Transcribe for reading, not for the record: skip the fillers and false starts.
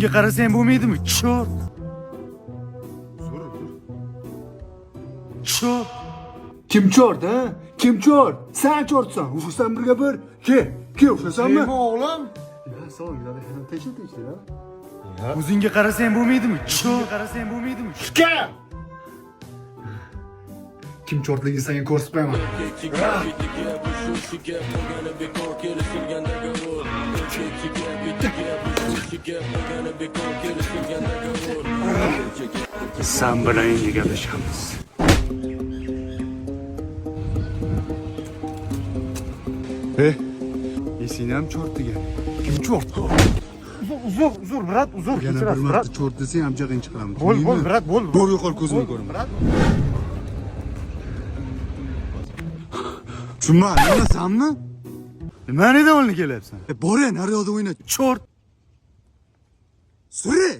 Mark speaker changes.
Speaker 1: O'zingga qarasang bo'lmaydimi? Chort. Chort.
Speaker 2: Kim chort, ha? Kim chort? Sen chortsan. Ufursan birga bir. Ke, o'xshasanmi?
Speaker 3: Nima o'g'lim?
Speaker 2: Ya, sog' ol, tekshir ha.
Speaker 1: O'zingga qarasang bo'lmaydimi? Chort. Qarasang bo'lmaydimi?
Speaker 3: Kim?
Speaker 2: Kim chortligini senga ko'rsatmayman.
Speaker 1: Sen bilan endi gaplashamiz.
Speaker 2: Esingni ham chort degan. Kim chort?
Speaker 3: Uzr, brat, uzr.
Speaker 2: Yana bir marta chort desang ham jag'ing chiqaraman.
Speaker 3: Bo'l, brat, bo'l.
Speaker 2: Bo'l, yo'qol ko'zimni ko'raman.
Speaker 3: Brat.
Speaker 2: Tushunma, nima
Speaker 1: Nima neda olni kelyapsan?
Speaker 2: Bor ya, naryoqda o'yna.
Speaker 1: Chort.
Speaker 2: Suri!